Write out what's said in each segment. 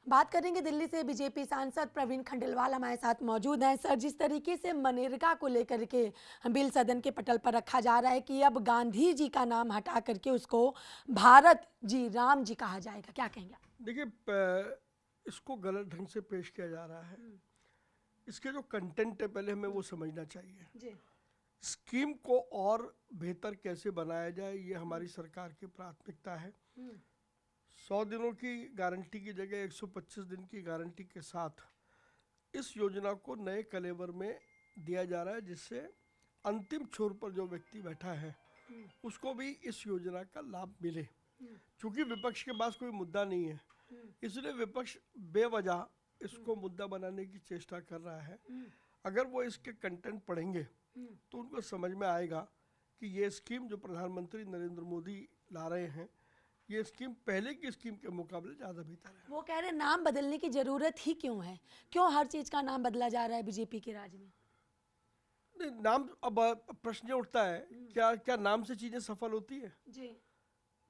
बात करेंगे दिल्ली से बीजेपी सांसद प्रवीण खंडेलवाल हमारे साथ मौजूद हैं। सर, जिस तरीके से मनरेगा को लेकर के बिल सदन के पटल पर रखा जा रहा है कि अब गांधी जी का नाम हटा करके उसको भारत जी राम जी कहा जाएगा, क्या कहेंगे आप? देखिए, इसको गलत ढंग से पेश किया जा रहा है। इसके जो कंटेंट है पहले हमें वो समझना चाहिए। जी। स्कीम को और बेहतर कैसे बनाया जाए ये हमारी सरकार की प्राथमिकता है। 100 दिनों की गारंटी की जगह 125 दिन की गारंटी के साथ इस योजना को नए कलेवर में दिया जा रहा है, जिससे अंतिम छोर पर जो व्यक्ति बैठा है उसको भी इस योजना का लाभ मिले। क्योंकि विपक्ष के पास कोई मुद्दा नहीं है, इसलिए विपक्ष बेवजह इसको मुद्दा बनाने की चेष्टा कर रहा है। अगर वो इसके कंटेंट पढ़ेंगे तो उनको समझ में आएगा कि ये स्कीम जो प्रधानमंत्री नरेंद्र मोदी ला रहे हैं, ये स्कीम पहले की स्कीम के मुकाबले ज़्यादा बेहतर है। वो कह रहे हैं नाम बदलने की जरूरत ही क्यों है, क्यों हर चीज का नाम बदला जा रहा है बीजेपी के राज में? नहीं, नाम अब प्रश्न ये उठता है, क्या क्या नाम से चीज़ें सफल होती है? जी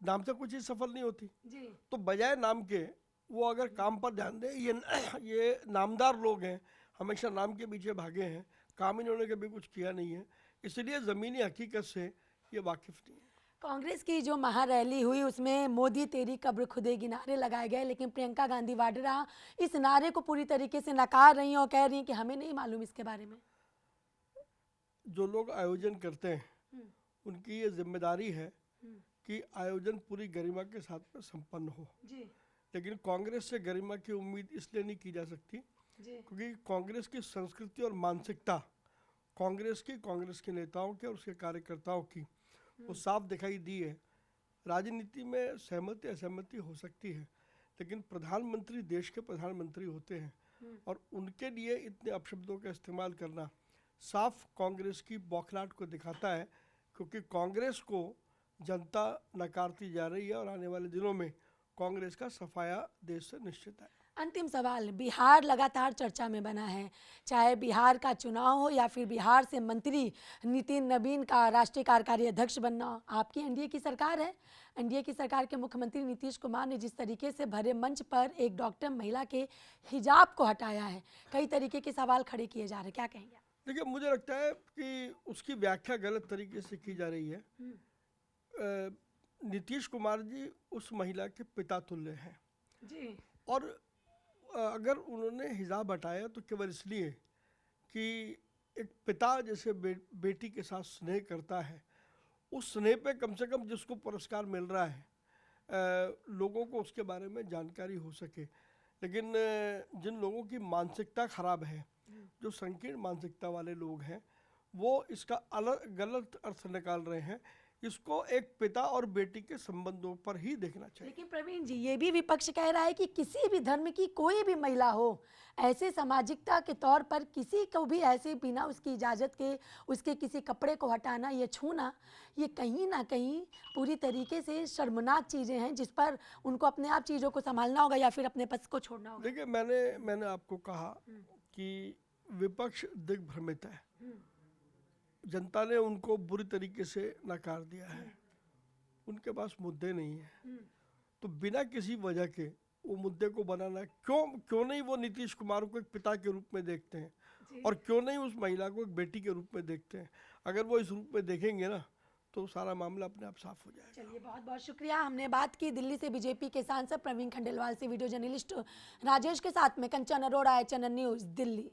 नाम से कोई चीज़ सफल नहीं होती। जी तो बजाय नाम के वो अगर काम पर ध्यान दें। ये नामदार लोग हैं, हमेशा नाम के पीछे भागे हैं, काम इन्होंने कभी कुछ किया नहीं है, इसलिए ज़मीनी हकीकत से ये वाकिफ़ नहीं है। कांग्रेस की जो महारैली हुई उसमें मोदी तेरी कब्र खुदेगी नारे लगाए गए, लेकिन प्रियंका गांधी वाड्रा इस नारे को पूरी तरीके से नकार रही हैं और कह रही हैं कि हमें नहीं मालूम इसके बारे में। जो लोग आयोजन करते हैं उनकी ये जिम्मेदारी है कि आयोजन पूरी गरिमा के साथ में संपन्न हो। जी लेकिन कांग्रेस से गरिमा की उम्मीद इसलिए नहीं की जा सकती जी क्योंकि कांग्रेस की संस्कृति और मानसिकता, कांग्रेस के नेताओं के और उसके कार्यकर्ताओं की वो साफ दिखाई दी है। राजनीति में सहमति असहमति हो सकती है, लेकिन प्रधानमंत्री देश के प्रधानमंत्री होते हैं और उनके लिए इतने अपशब्दों का इस्तेमाल करना साफ कांग्रेस की बौखलाहट को दिखाता है, क्योंकि कांग्रेस को जनता नकारती जा रही है और आने वाले दिनों में कांग्रेस का सफाया देश से निश्चित है। अंतिम सवाल, बिहार लगातार चर्चा में बना है, चाहे बिहार का चुनाव हो या फिर बिहार से मंत्री नितिन नवीन का राष्ट्रीय कार्यकारी अध्यक्ष बनना हो। आपकी एनडीए की सरकार है, एनडीए की सरकार के मुख्यमंत्री नीतीश कुमार ने जिस तरीके से भरे मंच पर एक डॉक्टर महिला के हिजाब को हटाया है, कई तरीके के सवाल खड़े किए जा रहे हैं, क्या कहेंगे? देखिए, मुझे लगता है कि उसकी व्याख्या गलत तरीके से की जा रही है। नीतीश कुमार जी उस महिला के पिता तुल्य हैं जी और अगर उन्होंने हिजाब हटाया तो केवल इसलिए कि एक पिता जैसे बेटी के साथ स्नेह करता है, उस स्नेह पे कम से कम जिसको पुरस्कार मिल रहा है लोगों को उसके बारे में जानकारी हो सके। लेकिन जिन लोगों की मानसिकता खराब है, जो संकीर्ण मानसिकता वाले लोग हैं, वो इसका अलग गलत अर्थ निकाल रहे हैं। इसको एक पिता और बेटी के संबंधों पर ही देखना चाहिए। लेकिन प्रवीण जी, ये भी विपक्ष कह रहा है कि किसी भी धर्म की कोई भी महिला हो, ऐसे सामाजिकता के तौर पर किसी को भी ऐसे बिना उसकी इजाज़त के उसके किसी कपड़े को हटाना, ये छूना, ये कहीं ना कहीं पूरी तरीके से शर्मनाक चीज़ें हैं जिस पर उनको अपने आप चीज़ों को संभालना होगा या फिर अपने पद को छोड़ना होगा। देखिए, मैंने आपको कहा कि विपक्ष दिग्भ्रमित है, जनता ने उनको बुरी तरीके से नकार दिया है, उनके पास मुद्दे नहीं है, तो बिना किसी वजह के वो मुद्दे को बनाना, क्यों नहीं वो नीतीश कुमार को एक पिता के रूप में देखते हैं और क्यों नहीं उस महिला को एक बेटी के रूप में देखते हैं। अगर वो इस रूप में देखेंगे ना तो सारा मामला अपने आप साफ हो जाएगा। चलिए, बहुत बहुत शुक्रिया। हमने बात की दिल्ली से बीजेपी के सांसद प्रवीण खंडेलवाल से। वीडियो जर्नलिस्ट राजेश के साथ में कंचन अरोड़ा, चैनल न्यूज़, दिल्ली।